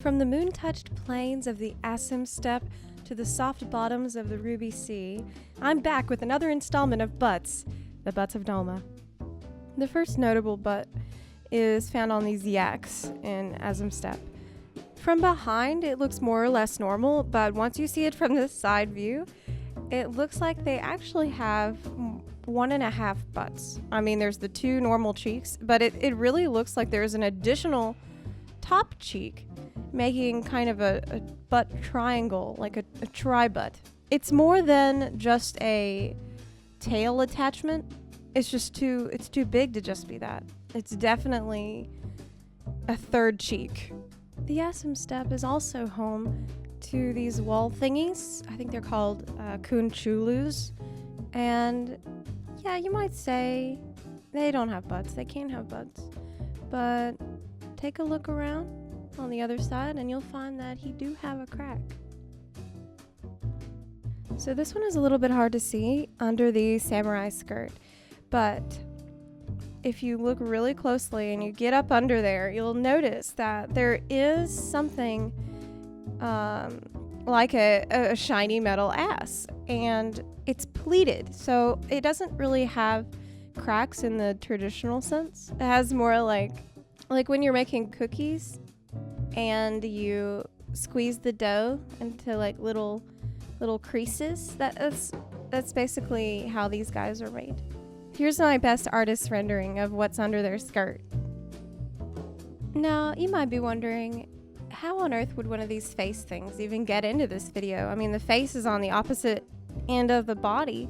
From the moon-touched plains of the Assam Step to the soft bottoms of the Ruby Sea, I'm back with another installment of Butts, the Butts of Doma. The first notable butt is found on these yaks in Assam Step. From behind, it looks more or less normal, but once you see it from the side view, it looks like they actually have 1.5 butts. I mean, there's the two normal cheeks, but it really looks like there's an additional top cheek, making kind of a butt triangle, like a tri-butt. It's more than just a tail attachment. It's too big to just be that. It's definitely a third cheek. The Assam Step is also home to these wall thingies. I think they're called kunchulus. And yeah, you might say they don't have butts. They can't have butts. But take a look around on the other side and you'll find that he do have a crack. So this one is a little bit hard to see under the samurai skirt, but if you look really closely and you get up under there, you'll notice that there is something like a shiny metal ass, and it's pleated, so it doesn't really have cracks in the traditional sense. It has more like when you're making cookies and you squeeze the dough into like little creases. That's basically how these guys are made. Here's my best artist rendering of what's under their skirt. Now, you might be wondering, how on earth would one of these face things even get into this video? I mean, the face is on the opposite end of the body,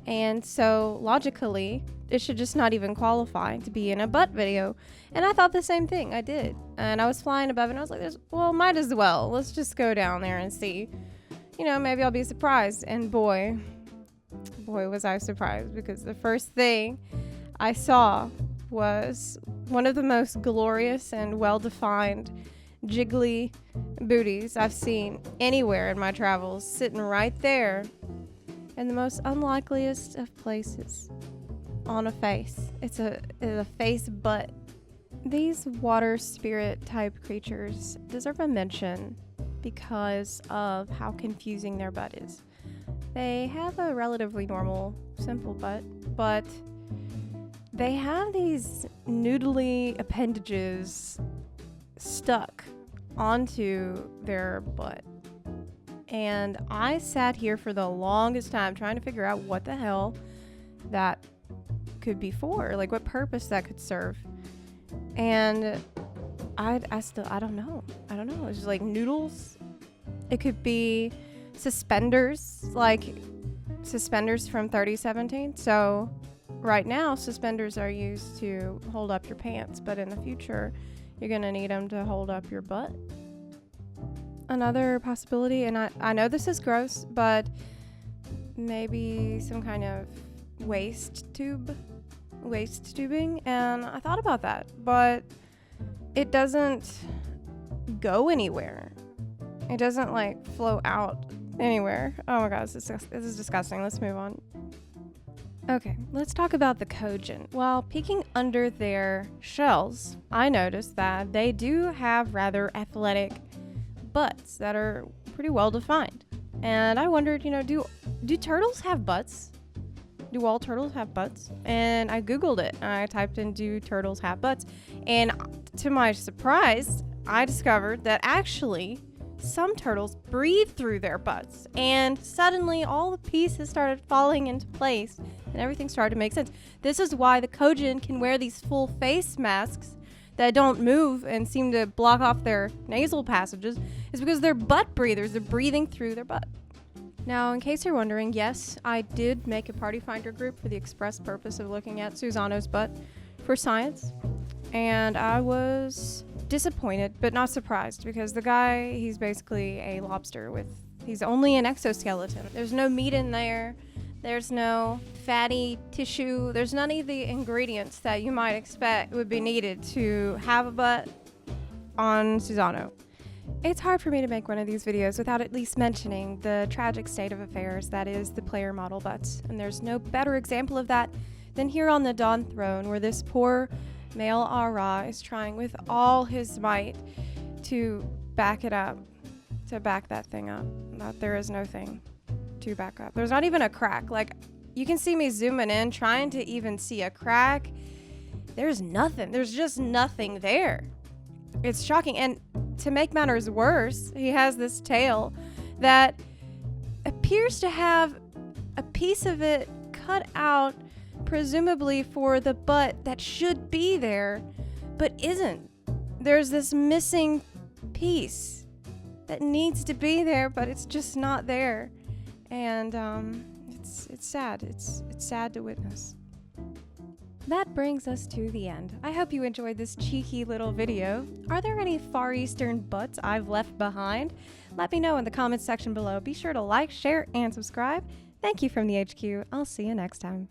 and so logically, it should just not even qualify to be in a butt video. And I thought the same thing. I did. And I was flying above and I was like, well, might as well. Let's just go down there and see. You know, maybe I'll be surprised. And boy was I surprised, because the first thing I saw was one of the most glorious and well-defined jiggly booties I've seen anywhere in my travels, sitting right there in the most unlikeliest of places. On a face. It's a face butt. These water spirit type creatures deserve a mention because of how confusing their butt is. They have a relatively normal, simple butt, but they have these noodly appendages stuck onto their butt. And I sat here for the longest time trying to figure out what the hell that could be for, like what purpose that could serve. And I don't know. It's just like noodles. It could be suspenders, like suspenders from 3017. So right now suspenders are used to hold up your pants, but in the future you're gonna need them to hold up your butt. Another possibility, and I know this is gross, but maybe some kind of waist tubing, and I thought about that, but it doesn't go anywhere. It doesn't like flow out anywhere. Oh my god, this is disgusting. Let's move on. Okay, let's talk about the Kojin. While peeking under their shells, I noticed that they do have rather athletic butts that are pretty well defined. And I wondered, do turtles have butts? Do all turtles have butts? And I googled it. I typed in, do turtles have butts? And to my surprise, I discovered that actually some turtles breathe through their butts. And suddenly all the pieces started falling into place and everything started to make sense. This is why the Kojin can wear these full face masks that don't move and seem to block off their nasal passages, is because they're butt breathers. They're breathing through their butt. Now, in case you're wondering, yes, I did make a party finder group for the express purpose of looking at Susanoo's butt for science, and I was disappointed but not surprised, because the guy, he's basically a lobster he's only an exoskeleton. There's no meat in there. There's no fatty tissue. There's none of the ingredients that you might expect would be needed to have a butt on Susanoo. It's hard for me to make one of these videos without at least mentioning the tragic state of affairs that is the player model butts, and there's no better example of that than here on the Dawn Throne, where this poor male Ara is trying with all his might to back it up, to back that thing up. That there is no thing to back up. There's not even a crack. Like, you can see me zooming in, trying to even see a crack. There's nothing. There's just nothing there. It's shocking. And to make matters worse, he has this tail that appears to have a piece of it cut out, presumably for the butt that should be there, but isn't. There's this missing piece that needs to be there, but it's just not there. And it's sad. It's sad to witness. That brings us to the end. I hope you enjoyed this cheeky little video. Are there any Far Eastern butts I've left behind? Let me know in the comments section below. Be sure to like, share, and subscribe. Thank you from the HQ. I'll see you next time.